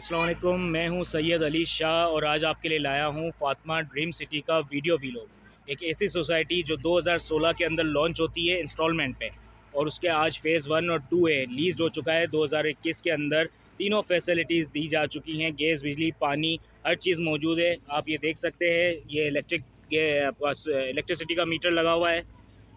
अस्सलाम वालेकुम, मैं हूं सैयद अली शाह और आज आपके लिए लाया हूं फातिमा ड्रीम सिटी का वीडियो वीलॉग। एक ऐसी सोसाइटी जो 2016 के अंदर लॉन्च होती है इंस्टॉलमेंट पे और उसके आज फ़ेज़ 1 और 2 है लीज़ हो चुका है। 2021 के अंदर तीनों फैसिलिटीज़ दी जा चुकी हैं, गैस, बिजली, पानी, हर चीज़ मौजूद है। आप ये देख सकते हैं, ये इलेक्ट्रिसिटी का मीटर लगा हुआ है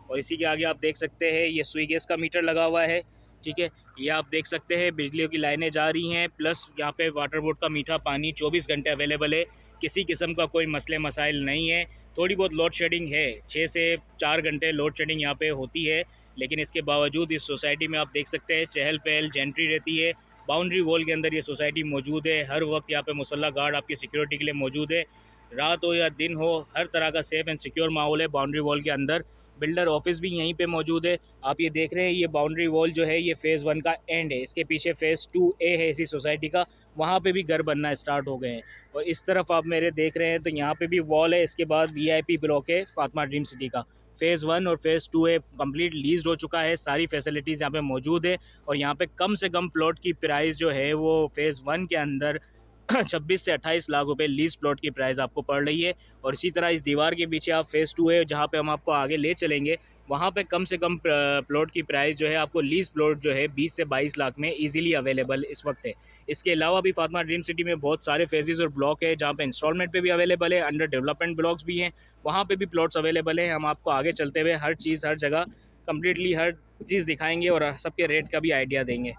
और इसी के आगे आप देख सकते हैं ये सुई गैस का मीटर लगा हुआ है। ठीक है, ये आप देख सकते हैं बिजलियों की लाइनें जा रही हैं, प्लस यहाँ पे वाटर बोर्ड का मीठा पानी 24 घंटे अवेलेबल है। किसी किस्म का कोई मसले मसाइल नहीं है। थोड़ी बहुत लोड शेडिंग है, 6 से 4 घंटे लोड शेडिंग यहाँ पे होती है, लेकिन इसके बावजूद इस सोसाइटी में आप देख सकते हैं चहल पहल जेंट्री रहती है। बाउंड्री वॉल के अंदर ये सोसाइटी मौजूद है। हर वक्त यहाँ पे मुसल्ला गार्ड आपकी सिक्योरिटी के लिए मौजूद है। रात हो या दिन हो, हर तरह का सेफ़ एंड सिक्योर माहौल है बाउंड्री वॉल के अंदर। बिल्डर ऑफिस भी यहीं पे मौजूद है। आप ये देख रहे हैं, ये बाउंड्री वॉल जो है ये फ़ेज़ 1 का एंड है। इसके पीछे फ़ेज़ 2A है इसी सोसाइटी का, वहाँ पे भी घर बनना स्टार्ट हो गए हैं। और इस तरफ आप मेरे देख रहे हैं तो यहाँ पे भी वॉल है। इसके बाद वीआईपी ब्लॉक है फातिमा ड्रीम सिटी का। फ़ेज़ 1 और फ़ेज़ 2A कंप्लीट लीज़्ड हो चुका है। सारी फैसिलिटीज़ यहाँ पे मौजूद है और यहाँ पे कम से कम प्लॉट की प्राइस जो है वो फ़ेज़ 1 के अंदर 26 से 28 लाख रुपए लीज़ प्लॉट की प्राइस आपको पड़ रही है। और इसी तरह इस दीवार के पीछे आप फ़ेज़ 2 है जहाँ पे हम आपको आगे ले चलेंगे, वहाँ पे कम से कम प्लॉट की प्राइस जो है आपको लीज़ प्लॉट जो है 20 से 22 लाख में इजीली अवेलेबल इस वक्त है। इसके अलावा भी फातिमा ड्रीम सिटी में बहुत सारे फेजेस और ब्लॉक है जहाँ पे इंस्टॉलमेंट पे भी अवेलेबल है, अंडर डेवलपमेंट ब्लॉक्स भी हैं, वहाँ पे भी प्लॉट्स अवेलेबल है। हम आपको आगे चलते हुए हर चीज़ हर जगह कम्प्लीटली हर चीज़ दिखाएंगे और सबके रेट का भी आइडिया देंगे।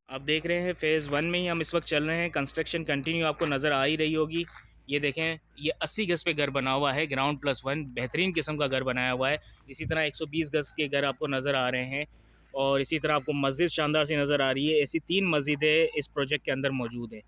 आप देख रहे हैं फ़ेज़ 1 में ही हम इस वक्त चल रहे हैं। कंस्ट्रक्शन कंटिन्यू आपको नज़र आ ही रही होगी। ये देखें, ये 80 गज़ पे घर बना हुआ है, ग्राउंड प्लस 1 बेहतरीन किस्म का घर बनाया हुआ है। इसी तरह 120 गज़ के घर आपको नज़र आ रहे हैं और इसी तरह आपको मस्जिद शानदार सी नज़र आ रही है। ऐसी 3 मस्जिदें इस प्रोजेक्ट के अंदर मौजूद हैं।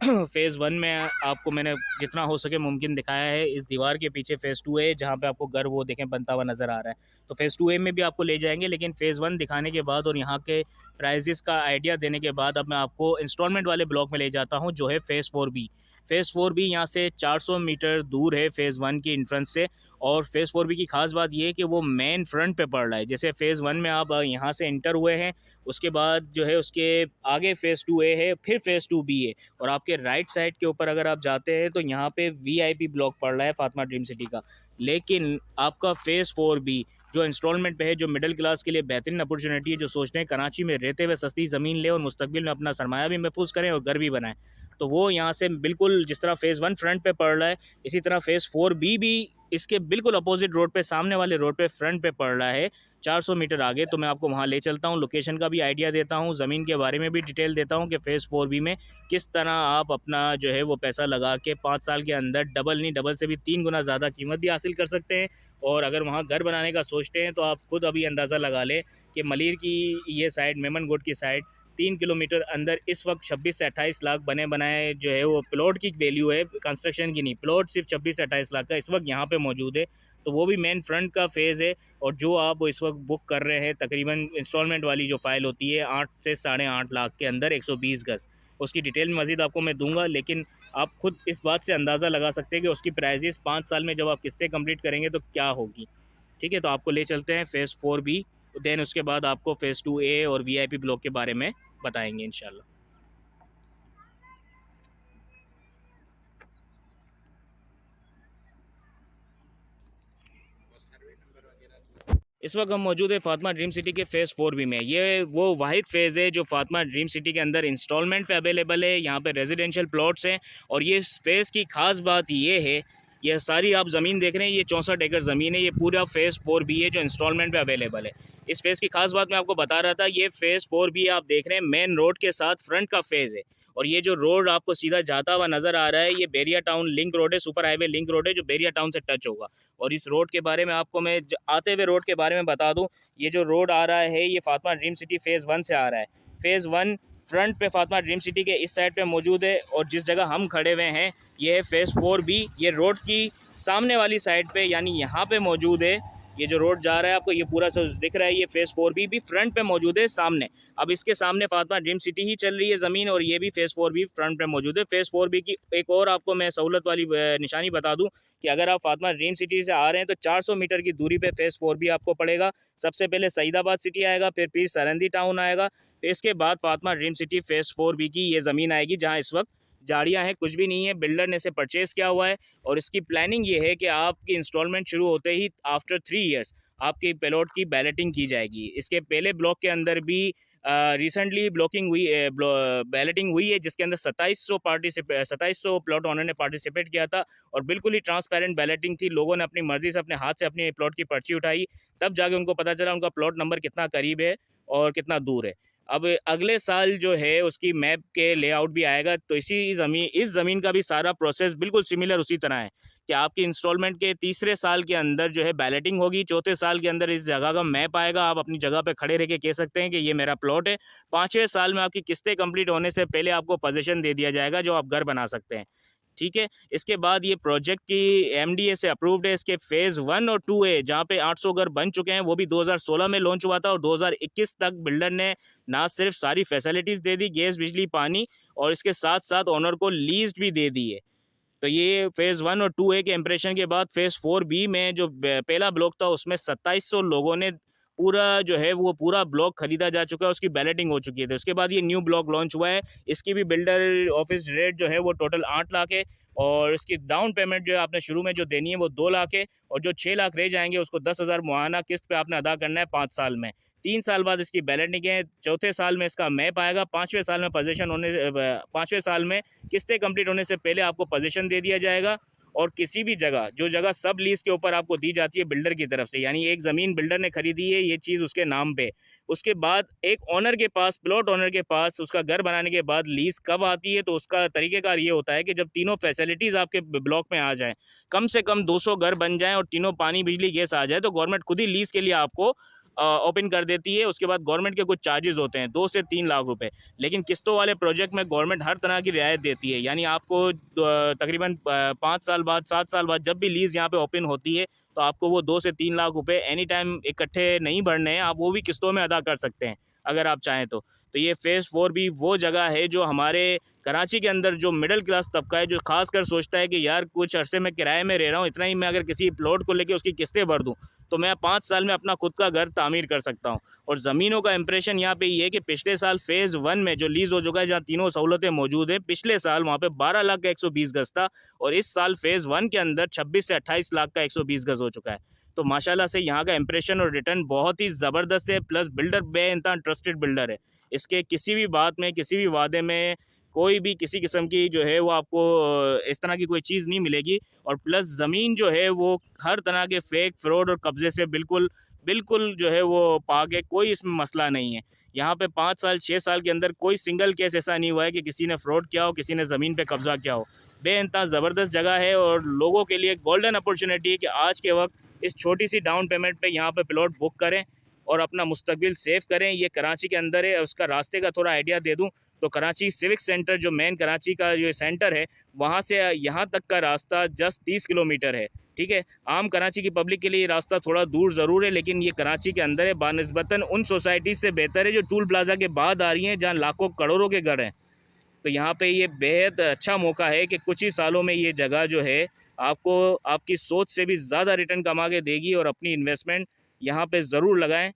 फ़ेज़ 1 में आपको मैंने जितना हो सके मुमकिन दिखाया है। इस दीवार के पीछे फ़ेज़ 2 है जहाँ पे आपको घर वो देखें बनता हुआ नज़र आ रहा है। तो फ़ेज़ 2A में भी आपको ले जाएँगे, लेकिन फ़ेज़ 1 दिखाने के बाद और यहाँ के प्राइसेस का आइडिया देने के बाद अब मैं आपको इंस्टॉलमेंट वाले ब्लॉक में ले जाता हूँ जो है फ़ेज़ 4B। फ़ेज़ 4B यहाँ से 400 मीटर दूर है फ़ेज़ 1 की एंट्रेंस से। और फ़ेज़ 4B की ख़ास बात ये है कि वो मेन फ्रंट पे पड़ रहा है। जैसे फ़ेज़ 1 में आप यहाँ से एंटर हुए हैं, उसके बाद जो है उसके आगे फ़ेज़ 2A है, फिर फ़ेज़ 2B है। और आपके राइट साइड के ऊपर अगर आप जाते हैं तो यहाँ पे वीआईपी ब्लॉक पड़ रहा है फातिमा ड्रीम सिटी का। लेकिन आपका फ़ेज़ 4B जो इंस्टॉलमेंट पे है, जो मिडिल क्लास के लिए बेहतरीन अपॉर्चुनिटी है, जो सोचते हैं कराची में रहते हुए सस्ती ज़मीन लें और मुस्तकबिल में अपना सरमाया भी महफूज करें और घर भी बनाएं, तो वो यहाँ से बिल्कुल जिस तरह फ़ेज़ 1 फ्रंट पे पड़ रहा है, इसी तरह फ़ेज़ 4B भी इसके बिल्कुल अपोजिट रोड पे, सामने वाले रोड पे फ्रंट पे पड़ रहा है 400 मीटर आगे। तो मैं आपको वहाँ ले चलता हूँ, लोकेशन का भी आइडिया देता हूँ, ज़मीन के बारे में भी डिटेल देता हूँ कि फ़ेज़ 4B में किस तरह आप अपना जो है वो पैसा लगा के 5 साल के अंदर डबल नहीं, डबल से भी 3 गुना ज़्यादा कीमत भी हासिल कर सकते हैं। और अगर वहाँ घर बनाने का सोचते हैं तो आप खुद अभी अंदाज़ा लगा लें कि मलिर की ये साइड, मेमन गोड की साइड 3 किलोमीटर अंदर इस वक्त 26 से 28 लाख बने बनाए जो है वो प्लॉट की वैल्यू है, कंस्ट्रक्शन की नहीं। प्लॉट सिर्फ 26 से 28 लाख का इस वक्त यहाँ पे मौजूद है। तो वो भी मेन फ्रंट का फ़ेज़ है। और जो आप इस वक्त बुक कर रहे हैं तकरीबन इंस्टॉलमेंट वाली जो फ़ाइल होती है 8 से 8.5 लाख के अंदर 120 गज़, उसकी डिटेल मज़ीद आपको मैं दूंगा, लेकिन आप खुद इस बात से अंदाज़ा लगा सकते हैं कि उसकी प्राइजेस 5 साल में जब आप किस्तें कंप्लीट करेंगे तो क्या होगी। ठीक है, तो आपको ले चलते हैं फ़ेज़ 4B, देन उसके बाद आपको फ़ेज़ 2A और वीआईपी ब्लॉक के बारे में बताएंगे इंशाल्लाह। इस वक्त हम मौजूद है फातिमा ड्रीम सिटी के फ़ेज़ 4B में। ये वो वाहिद फ़ेज़ है जो फातिमा ड्रीम सिटी के अंदर इंस्टॉलमेंट पे अवेलेबल है। यहाँ पे रेजिडेंशियल प्लॉट्स हैं और ये इस फ़ेज़ की ख़ास बात ये है, ये सारी आप ज़मीन देख रहे हैं, ये 64 एकड़ ज़मीन है। ये पूरा फ़ेज़ 4B है जो इंस्टॉलमेंट पे अवेलेबल है। इस फ़ेज़ की ख़ास बात मैं आपको बता रहा था, ये फ़ेज़ 4B आप देख रहे हैं मेन रोड के साथ फ्रंट का फ़ेज़ है। और ये जो रोड आपको सीधा जाता हुआ नज़र आ रहा है, ये बेरिया टाउन लिंक रोड है, सुपर हाईवे लिंक रोड है जो बेरिया टाउन से टच होगा। और इस रोड के बारे में आपको मैं आते हुए रोड के बारे में बता दूं, ये जो रोड आ रहा है ये फातिमा ड्रीम सिटी फ़ेज़ 1 से आ रहा है। फ़ेज़ 1 फ्रंट पे फातिमा ड्रीम सिटी के इस साइड पे मौजूद है और जिस जगह हम खड़े हुए हैं ये है फ़ेज़ 4B। ये रोड की सामने वाली साइड पे यानी यहाँ पे मौजूद है। ये जो रोड जा रहा है आपको ये पूरा सब दिख रहा है, ये फ़ेज़ 4B भी फ्रंट पे मौजूद है सामने। अब इसके सामने फातिमा ड्रीम सिटी ही चल रही है ज़मीन और ये भी फ़ेज़ 4B फ्रंट पे मौजूद है। फ़ेज़ 4B की एक और आपको मैं सहूलत वाली निशानी बता दूं कि अगर आप फातिमा ड्रीम सिटी से आ रहे हैं तो 400 मीटर की दूरी पे फ़ेज़ 4B आपको पड़ेगा। सबसे पहले सईदाबाद सिटी आएगा, फिर पीर सरंदी टाउन आएगा, इसके बाद Fatima dream city phase 4B की ये ज़मीन आएगी, जहाँ इस वक्त झाड़ियाँ हैं, कुछ भी नहीं है। बिल्डर ने इसे परचेज़ किया हुआ है और इसकी प्लानिंग ये है कि आपकी इंस्टॉलमेंट शुरू होते ही आफ्टर 3 ईयर्स आपकी प्लॉट की बैलेटिंग की जाएगी। इसके पहले ब्लॉक के अंदर भी रिसेंटली ब्लॉकिंग हुई बैलेटिंग हुई है, जिसके अंदर 2700 प्लॉट ओनर ने पार्टिसिपेट किया था और बिल्कुल ही ट्रांसपेरेंट बैलेटिंग थी। लोगों ने अपनी मर्जी से अपने हाथ से अपने प्लॉट की पर्ची उठाई, तब जाके उनको पता चला उनका प्लॉट नंबर कितना करीब है और कितना दूर है। अब अगले साल जो है उसकी मैप के लेआउट भी आएगा, तो इस ज़मीन का भी सारा प्रोसेस बिल्कुल सिमिलर उसी तरह है कि आपकी इंस्टॉलमेंट के तीसरे साल के अंदर जो है बैलेटिंग होगी, चौथे साल के अंदर इस जगह का मैप आएगा, आप अपनी जगह पे खड़े रह के कह सकते हैं कि ये मेरा प्लॉट है। पाँचवें साल में आपकी किस्तें कंप्लीट होने से पहले आपको पोजीशन दे दिया जाएगा, जो आप घर बना सकते हैं। ठीक है, इसके बाद ये प्रोजेक्ट की एमडीए से अप्रूव्ड है। इसके फेज़ 1 और 2A जहाँ पे 800 घर बन चुके हैं, वो भी 2016 में लॉन्च हुआ था और 2021 तक बिल्डर ने ना सिर्फ सारी फैसिलिटीज़ दे दी, गैस, बिजली, पानी, और इसके साथ-साथ ओनर को लीज़ भी दे दी है। तो ये फेज़ 1 और 2A के इम्प्रेशन के बाद फेज़ 4B में जो पहला ब्लॉक था उसमें 2700 लोगों ने पूरा जो है वो पूरा ब्लॉक खरीदा जा चुका है, उसकी बैलेटिंग हो चुकी है। तो उसके बाद ये न्यू ब्लॉक लॉन्च हुआ है। इसकी भी बिल्डर ऑफिस रेट जो है वो टोटल 8 लाख है और इसकी डाउन पेमेंट जो है आपने शुरू में जो देनी है वो 2 लाख है और जो 6 लाख रह जाएंगे उसको 10,000 मुआहाना किस्त पे आपने अदा करना है 5 साल में। 3 साल बाद इसकी बैलेटिंग है, चौथे साल में इसका मैप आएगा, पाँचवें साल में किस्तें कंप्लीट होने से पहले आपको पोजीशन दे दिया जाएगा और किसी भी जगह जो जगह सब लीज के ऊपर आपको दी जाती है बिल्डर की तरफ से, यानी एक ज़मीन बिल्डर ने खरीदी है, ये चीज़ उसके नाम पे, उसके बाद एक ओनर के पास, प्लॉट ओनर के पास उसका घर बनाने के बाद लीज़ कब आती है, तो उसका तरीक़ेकार ये होता है कि जब तीनों फैसिलिटीज़ आपके ब्लॉक में आ जाएँ, कम से कम 200 घर बन जाएँ और तीनों पानी, बिजली, गैस आ जाए, तो गवर्नमेंट खुद ही लीज़ के लिए आपको ओपन कर देती है। उसके बाद गवर्नमेंट के कुछ चार्जेस होते हैं 2 से 3 लाख रुपए, लेकिन किस्तों वाले प्रोजेक्ट में गवर्नमेंट हर तरह की रियायत देती है, यानी आपको तकरीबन 5 साल बाद, 7 साल बाद जब भी लीज़ यहाँ पे ओपन होती है तो आपको वो 2 से 3 लाख रुपए एनी टाइम इकट्ठे नहीं भरने हैं, आप वो भी किस्तों में अदा कर सकते हैं अगर आप चाहें तो। तो ये फेज़ 4 भी वो जगह है जो हमारे कराची के अंदर जो मिडिल क्लास तबका है, जो खासकर सोचता है कि यार कुछ अरसे में किराए में रह रहा हूँ, इतना ही मैं अगर किसी प्लॉट को लेके उसकी किस्तें भर दूँ तो मैं 5 साल में अपना खुद का घर तामीर कर सकता हूँ। और ज़मीनों का इंप्रेशन यहाँ पे ये है कि पिछले साल फेज़ 1 में जो लीज़ हो चुका है, जहाँ तीनों सहूलतें मौजूद हैं, पिछले साल वहाँ पे 12 लाख का 120 गज़ था और इस साल फेज़ 1 के अंदर 26 से 28 लाख का 120 गज़ हो चुका है। तो माशाल्लाह से यहाँ का इंप्रेशन और रिटर्न बहुत ही ज़बरदस्त है, प्लस बिल्डर बेइंतहा ट्रस्टेड बिल्डर है। इसके किसी भी बात में, किसी भी वादे में कोई भी किसी किस्म की जो है वो आपको इस तरह की कोई चीज़ नहीं मिलेगी और प्लस ज़मीन जो है वो हर तरह के फेक, फ्रॉड और कब्ज़े से बिल्कुल बिल्कुल जो है वो पाक है, कोई इसमें मसला नहीं है। यहाँ पे 5 साल, 6 साल के अंदर कोई सिंगल केस ऐसा नहीं हुआ है कि किसी ने फ्रॉड किया हो, किसी ने ज़मीन पे कब्ज़ा किया हो। बेइंतहा ज़बरदस्त जगह है और लोगों के लिए गोल्डन अपॉर्चुनिटी है कि आज के वक्त इस छोटी सी डाउन पेमेंट पे यहाँ पे प्लॉट बुक करें और अपना मुस्तकबिल सेव करें। ये कराची के अंदर है। उसका रास्ते का थोड़ा आइडिया दे दूँ तो कराची सिविक सेंटर, जो मेन कराची का जो सेंटर है, वहाँ से यहाँ तक का रास्ता जस्ट 30 किलोमीटर है। ठीक है, आम कराची की पब्लिक के लिए ये रास्ता थोड़ा दूर ज़रूर है, लेकिन ये कराची के अंदर है, बानिस्बतन उन सोसाइटीज़ से बेहतर है जो टूल प्लाजा के बाद आ रही हैं, जहाँ लाखों करोड़ों के घर हैं। तो यहाँ पे ये बेहद अच्छा मौका है कि कुछ ही सालों में ये जगह जो है आपको आपकी सोच से भी ज़्यादा रिटर्न कमा के देगी और अपनी इन्वेस्टमेंट यहाँ पे ज़रूर लगाएं।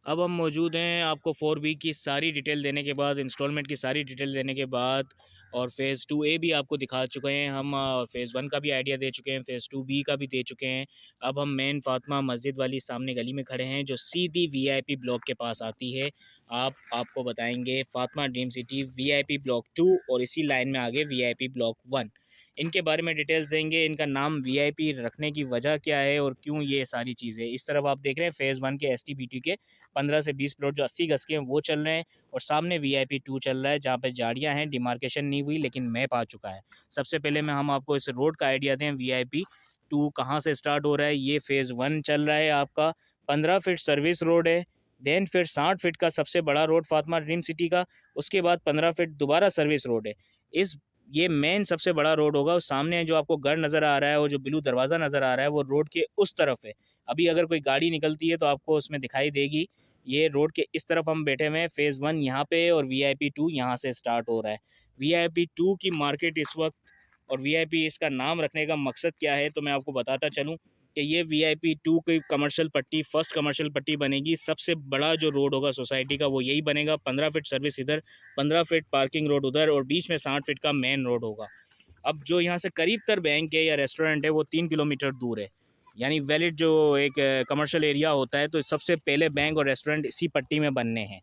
अब हम मौजूद हैं आपको 4B की सारी डिटेल देने के बाद, इंस्टॉलमेंट की सारी डिटेल देने के बाद, और फेज़ 2A भी आपको दिखा चुके हैं हम, और फेज़ 1 का भी आइडिया दे चुके हैं, फेज़ 2B का भी दे चुके हैं। अब हम मेन फातिमा मस्जिद वाली सामने गली में खड़े हैं जो सीधी VIP ब्लॉक के पास आती है। आपको बताएंगे Fatima dream city VIP block 2 और इसी लाइन में आगे VIP ब्लॉक 1, इनके बारे में डिटेल्स देंगे। इनका नाम VIP रखने की वजह क्या है और क्यों ये सारी चीज़ें। इस तरफ आप देख रहे हैं फेज़ 1 के STBT के 15 से 20 प्लॉट जो 80 गज़ के हैं वो चल रहे हैं और सामने VIP 2 चल रहा है, जहाँ पे झाड़ियाँ हैं, डिमार्केशन नहीं हुई लेकिन मैप आ चुका है। सबसे पहले हम आपको इस रोड का आइडिया दें, VIP 2 कहाँ से स्टार्ट हो रहा है। ये फेज़ 1 चल रहा है आपका, 15 फीट सर्विस रोड है, देन फिर 60 फीट का सबसे बड़ा रोड फातिमा ड्रीम सिटी का, उसके बाद 15 फीट दोबारा सर्विस रोड है। ये मेन सबसे बड़ा रोड होगा और सामने जो आपको घर नज़र आ रहा है और जो ब्लू दरवाज़ा नज़र आ रहा है वो रोड के उस तरफ है। अभी अगर कोई गाड़ी निकलती है तो आपको उसमें दिखाई देगी। ये रोड के इस तरफ हम बैठे हुए हैं, फेज़ 1 यहाँ पे और VIP 2 यहाँ से स्टार्ट हो रहा है। VIP 2 की मार्केट इस वक्त, और VIP इसका नाम रखने का मकसद क्या है तो मैं आपको बताता चलूँ। कि ये VIP2 की कमर्शियल पट्टी, फर्स्ट कमर्शियल पट्टी बनेगी। सबसे बड़ा जो रोड होगा सोसाइटी का वो यही बनेगा। 15 फीट सर्विस इधर, 15 फीट पार्किंग रोड उधर और बीच में 60 फीट का मेन रोड होगा। अब जो यहाँ से करीब तर बैंक है या रेस्टोरेंट है वो 3 किलोमीटर दूर है। यानी वैलिड जो एक कमर्शियल एरिया होता है, तो सबसे पहले बैंक और रेस्टोरेंट इसी पट्टी में बनने हैं।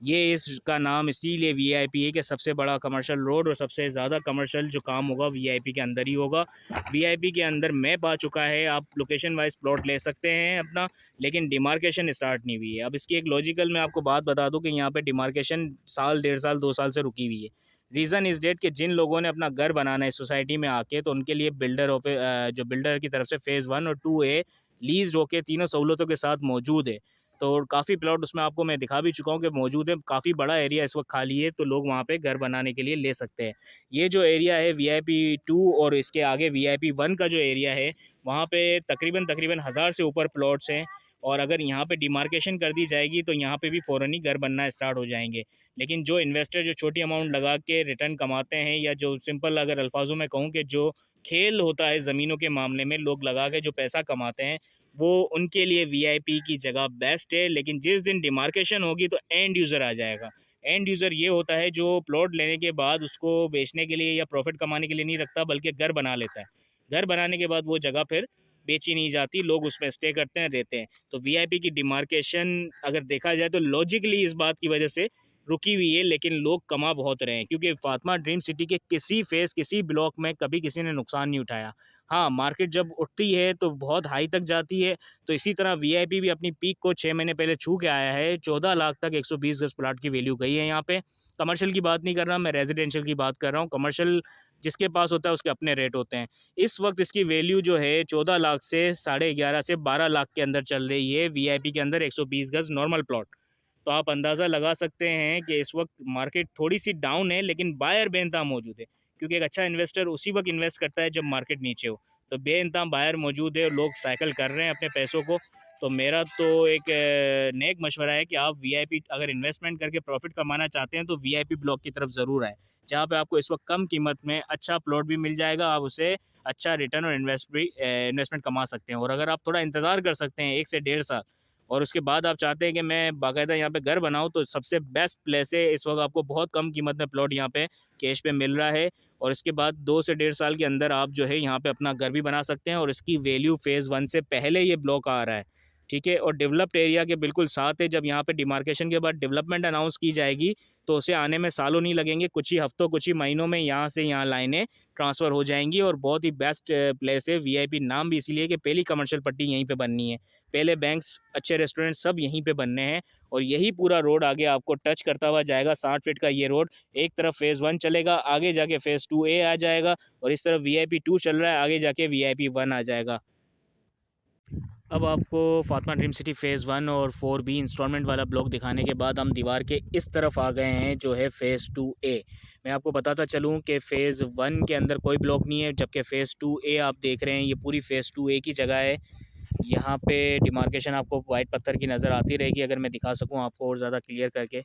ये इसका नाम इसीलिए VIP है कि सबसे बड़ा कमर्शियल रोड और सबसे ज़्यादा कमर्शियल जो काम होगा VIP के अंदर ही होगा। VIP के अंदर मैप आ चुका है, आप लोकेशन वाइज प्लॉट ले सकते हैं अपना, लेकिन डिमार्केशन स्टार्ट नहीं हुई है। अब इसकी एक लॉजिकल मैं आपको बात बता दूं कि यहाँ पे डिमार्केशन साल, 1.5 साल, 2 साल से रुकी हुई है। रीज़न इज़ डेट कि जिन लोगों ने अपना घर बनाना है सोसाइटी में आके, तो उनके लिए जो बिल्डर की तरफ से फ़ेज़ 1 और 2A लीज़ होके तीनों सहूलतों के साथ मौजूद है। तो काफ़ी प्लॉट उसमें आपको मैं दिखा भी चुका हूँ कि मौजूद है। काफ़ी बड़ा एरिया इस वक्त खाली है, तो लोग वहाँ पे घर बनाने के लिए ले सकते हैं। ये जो एरिया है VIP2 और इसके आगे VIP1 का जो एरिया है, वहाँ पे तकरीबन तकरीबन 1000 से ऊपर प्लॉट्स हैं। और अगर यहाँ पे डिमार्केशन कर दी जाएगी तो यहाँ पे भी फ़ौरन ही घर बनना स्टार्ट हो जाएंगे। लेकिन जो इन्वेस्टर जो छोटी अमाउंट लगा के रिटर्न कमाते हैं, या जो सिंपल अगर अल्फाजों में कहूँ कि जो खेल होता है ज़मीनों के मामले में, लोग लगा के जो पैसा कमाते हैं, वो उनके लिए VIP की जगह बेस्ट है। लेकिन जिस दिन डिमार्केशन होगी तो एंड यूज़र आ जाएगा। एंड यूज़र ये होता है जो प्लॉट लेने के बाद उसको बेचने के लिए या प्रॉफिट कमाने के लिए नहीं रखता, बल्कि घर बना लेता है। घर बनाने के बाद वो जगह फिर बेची नहीं जाती, लोग उसमें स्टे करते हैं, रहते हैं। तो VIP की डिमार्केशन अगर देखा जाए तो लॉजिकली इस बात की वजह से रुकी हुई है, लेकिन लोग कमा बहुत रहे हैं, क्योंकि फातिमा ड्रीम सिटी के किसी फेज़, किसी ब्लॉक में कभी किसी ने नुकसान नहीं उठाया। हाँ, मार्केट जब उठती है तो बहुत हाई तक जाती है, तो इसी तरह VIP भी अपनी पीक को 6 महीने पहले छू के आया है। 14 लाख तक 120 गज़ प्लॉट की वैल्यू गई है यहाँ पे। कमर्शियल की बात नहीं कर रहा मैं, रेज़िडेंशियल की बात कर रहा हूँ। कमर्शियल जिसके पास होता है उसके अपने रेट होते हैं। इस वक़्त इसकी वैल्यू जो है 14 लाख से 11.5 से 12 लाख के अंदर चल रही है, VIP के अंदर 120 गज़ नॉर्मल प्लॉट। तो आप अंदाज़ा लगा सकते हैं कि इस वक्त मार्केट थोड़ी-सी डाउन है, लेकिन बायर बेइंतहा मौजूद है। क्योंकि एक अच्छा इन्वेस्टर उसी वक्त इन्वेस्ट करता है जब मार्केट नीचे हो। तो बेइंतहा बायर मौजूद है और लोग साइकिल कर रहे हैं अपने पैसों को। तो मेरा तो एक नेक मशवरा है कि आप VIP अगर इन्वेस्टमेंट करके प्रॉफिट कमाना चाहते हैं तो VIP ब्लॉक की तरफ ज़रूर आएँ, जहाँ पे आपको इस वक्त कम कीमत में अच्छा प्लॉट भी मिल जाएगा, आप उसे अच्छा रिटर्न और इन्वेस्टमेंट कमा सकते हैं। और अगर आप थोड़ा इंतज़ार कर सकते हैं 1 से 1.5 साल, और उसके बाद आप चाहते हैं कि मैं बाकायदा यहाँ पे घर बनाऊँ, तो सबसे बेस्ट प्लेस है। इस वक्त आपको बहुत कम कीमत में प्लॉट यहाँ पे कैश पे मिल रहा है, और इसके बाद 2 से 1.5 साल के अंदर आप जो है यहाँ पे अपना घर भी बना सकते हैं, और इसकी वैल्यू फ़ेज़ 1 से पहले ये ब्लॉक आ रहा है, ठीक है? और डेवलप्ड एरिया के बिल्कुल साथ है। जब यहाँ पे डिमार्केशन के बाद डेवलपमेंट अनाउंस की जाएगी, तो उसे आने में सालों नहीं लगेंगे, कुछ ही हफ्तों, कुछ ही महीनों में यहाँ से यहाँ लाइनें ट्रांसफ़र हो जाएँगी। और बहुत ही बेस्ट प्लेस है। VIP नाम भी इसीलिए कि पहली कमर्शियल पट्टी यहीं पे बननी है। पहले बैंक्स, अच्छे रेस्टोरेंट सब यहीं पे बनने हैं, और यही पूरा रोड आगे आपको टच करता हुआ जाएगा। 60 फीट का ये रोड एक तरफ फ़ेज़ 1 चलेगा, आगे जाके फ़ेज़ 2A आ जाएगा, और इस तरफ VIP2 चल रहा है, आगे जाके VIP1 आ जाएगा। अब आपको फातिमा ड्रीम सिटी फ़ेज़ 1 और 4B इंस्टॉलमेंट वाला ब्लॉक दिखाने के बाद हम दीवार के इस तरफ आ गए हैं, जो है फ़ेज़ 2A। मैं आपको बताता चलूँ कि फ़ेज़ 1 के अंदर कोई ब्लॉक नहीं है, जबकि फ़ेज़ 2A आप देख रहे हैं, ये पूरी फ़ेज़ 2A की जगह है। यहाँ पे डिमार्केशन आपको वाइट पत्थर की नज़र आती रहेगी, अगर मैं दिखा सकूँ आपको और ज़्यादा क्लियर करके।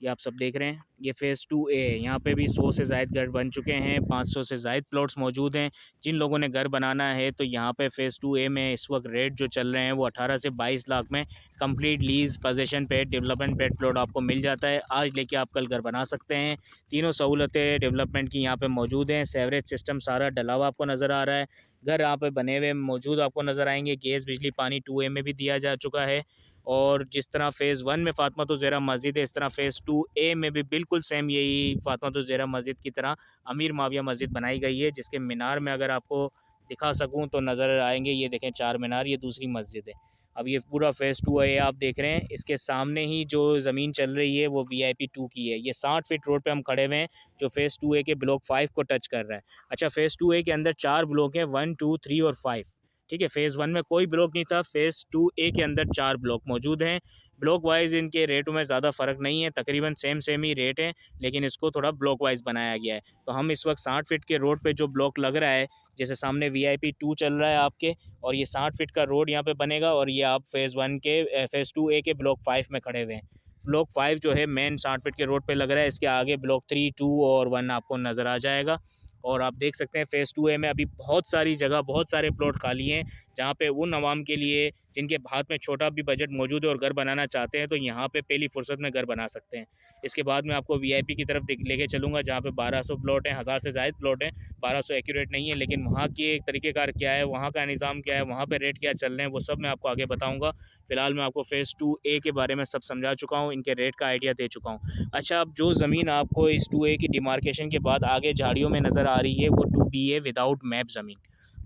ये आप सब देख रहे हैं, ये फ़ेज़ 2A है। यहाँ पे भी 100 से ज़ायद घर बन चुके हैं, 500 से ज़ायद प्लॉट्स मौजूद हैं। जिन लोगों ने घर बनाना है, तो यहाँ पे फ़ेज़ 2A में इस वक्त रेट जो चल रहे हैं वो 18 से 22 लाख में कंप्लीट लीज़, पोजेसन पे, डेवलपमेंट पे प्लॉट आपको मिल जाता है। आज लेके आप कल घर बना सकते हैं। तीनों सहूलतें डेवलपमेंट की यहाँ पे मौजूद हैं। सेवरेज सिस्टम सारा डला हुआ आपको नज़र आ रहा है। घर यहाँ पे बने हुए मौजूद आपको नज़र आएंगे। गैस, बिजली, पानी 2A में भी दिया जा चुका है। और जिस तरह फ़ेज़ 1 में फ़ातिमा ज़हरा मस्जिद है, इस तरह फ़ेज़ 2A में भी बिल्कुल सेम यही फ़ातिमा ज़हरा मस्जिद की तरह अमीर माविया मस्जिद बनाई गई है, जिसके मीनार में अगर आपको दिखा सकूँ तो नज़र आएंगे। ये देखें 4 मीनार, ये दूसरी मस्जिद है। अब ये पूरा फ़ेज़ 2A आप देख रहे हैं, इसके सामने ही जो ज़मीन चल रही है वो VIP2 की है। ये 60 फीट रोड पे हम खड़े हुए हैं, जो फ़ेज़ 2A के ब्लॉक 5 को टच कर रहा है। अच्छा, फ़ेज़ 2A के अंदर 4 ब्लॉक हैं, 1, 2, 3 और 5, ठीक है? फ़ेज़ 1 में कोई ब्लॉक नहीं था, फ़ेज़ 2A के अंदर 4 ब्लॉक मौजूद हैं। ब्लॉक वाइज़ इनके रेटों में ज़्यादा फ़र्क नहीं है, तकरीबन सेम ही रेट है, लेकिन इसको थोड़ा ब्लॉक वाइज़ बनाया गया है। तो हम इस वक्त 60 फीट के रोड पे जो ब्लॉक लग रहा है, जैसे सामने VIP2 चल रहा है आपके, और ये 60 फीट का रोड यहाँ पे बनेगा, और ये आप फ़ेज़ 2A के ब्लॉक 5 में खड़े हुए हैं। ब्लॉक 5 जो है मेन 60 फीट के रोड पे लग रहा है, इसके आगे ब्लॉक 3, 2 और 1 आपको नज़र आ जाएगा। और आप देख सकते हैं फ़ेज़ 2A में अभी बहुत सारी जगह, बहुत सारे प्लॉट खाली हैं, जहाँ पे उन आवाम के लिए जिनके हाथ में छोटा भी बजट मौजूद है और घर बनाना चाहते हैं, तो यहाँ पे पहली फुर्सत में घर बना सकते हैं। इसके बाद मैं आपको वीआईपी की तरफ लेके चलूँगा, जहाँ पे 1200 प्लॉट हैं, 1000 से ज़ायद प्लॉट हैं। 1200 एक्यूरेट नहीं है, लेकिन वहाँ के तरीक़ेकार क्या है, वहाँ का निज़ाम क्या है, वहाँ पे रेट क्या चल रहे हैं, वो सब मैं आपको आगे बताऊँगा। फ़िलहाल मैं आपको फ़ेज़ 2A के बारे में सब समझा चुका हूँ, इनके रेट का आइडिया दे चुका हूँ। अच्छा, अब जो ज़मीन आपको इस 2A की डिमार्केशन के बाद आगे झाड़ियों में नज़र आ रही है, वो 2B है विदाउट मैप ज़मीन।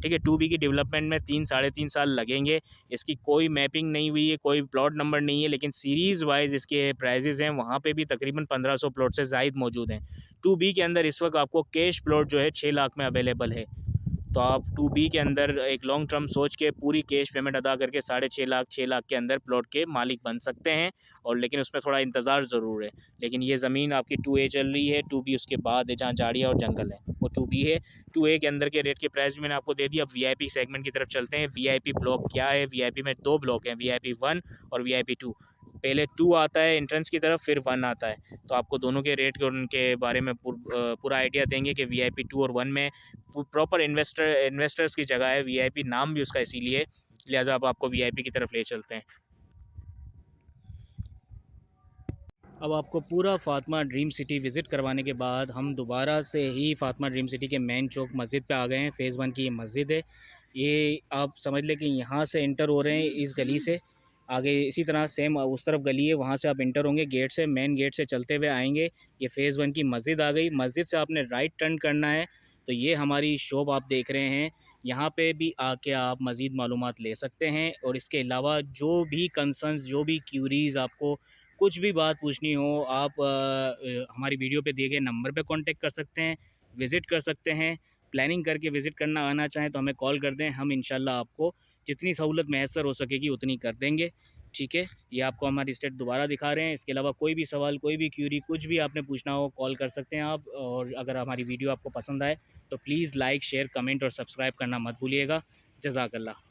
ठीक है, 2B की डेवलपमेंट में 3 साढ़े 3 साल लगेंगे। इसकी कोई मैपिंग नहीं हुई है, कोई प्लॉट नंबर नहीं है, लेकिन सीरीज़ वाइज़ इसके प्राइसेज़ हैं, वहाँ पे भी तकरीबन 1500 प्लॉट से ज़ायद मौजूद हैं। 2B के अंदर इस वक्त आपको कैश प्लॉट जो है 6 लाख में अवेलेबल है। तो आप 2B के अंदर एक लॉन्ग टर्म सोच के पूरी कैश पेमेंट अदा करके 6.5 लाख के अंदर प्लॉट के मालिक बन सकते हैं, और लेकिन उसमें थोड़ा इंतज़ार ज़रूर है। लेकिन ये ज़मीन आपकी 2A चल रही है, 2B उसके बाद है जहाँ झाड़ियाँ और जंगल है, वो 2B है। 2A के अंदर के रेट के प्राइस भी मैंने आपको दे दिया। अब वीआईपी सेगमेंट की तरफ चलते हैं। वीआईपी ब्लॉक क्या है? वीआईपी में 2 ब्लॉक हैं, वीआईपी 1 और वीआईपी 2। पहले 2 आता है एंट्रेंस की तरफ, फिर 1 आता है। तो आपको दोनों के रेट और उनके बारे में पूरा आइडिया देंगे कि वीआईपी 2 और 1 में प्रॉपर इन्वेस्टर्स की जगह है। वीआईपी नाम भी उसका इसीलिए, लिहाजा अब आपको वीआईपी की तरफ ले चलते हैं। अब आपको पूरा फ़ातिमा ड्रीम सिटी विज़िट करवाने के बाद हम दोबारा से ही फ़ातिमा ड्रीम सिटी के मेन चौक मस्जिद पे आ गए हैं। फ़ेज़ 1 की ये मस्जिद है। ये आप समझ लें कि यहाँ से एंटर हो रहे हैं इस गली से। आगे इसी तरह सेम उस तरफ गली है, वहाँ से आप एंटर होंगे गेट से, मेन गेट से चलते हुए आएँगे। ये फ़ेज़ 1 की मस्जिद आ गई। मस्जिद से आपने राइट टर्न करना है, तो ये हमारी शॉप आप देख रहे हैं। यहाँ पे भी आके आप मज़ीद मालूमात ले सकते हैं, और इसके अलावा जो भी कंसर्न्स, जो भी क्यूरीज़, आपको कुछ भी बात पूछनी हो, आप हमारी वीडियो पे दिए गए नंबर पे कांटेक्ट कर सकते हैं, विज़िट कर सकते हैं। प्लानिंग करके विज़िट करना आना चाहें तो हमें कॉल कर दें, हम इंशाल्लाह आपको जितनी सहूलत मैसर हो सकेगी उतनी कर देंगे। ठीक है, ये आपको हमारी स्टेट दोबारा दिखा रहे हैं। इसके अलावा कोई भी सवाल, कोई भी क्यूरी, कुछ भी आपने पूछना हो, कॉल कर सकते हैं आप। और अगर हमारी वीडियो आपको पसंद आए तो प्लीज़ लाइक, शेयर, कमेंट और सब्सक्राइब करना मत भूलिएगा। जज़ाकल्लाह।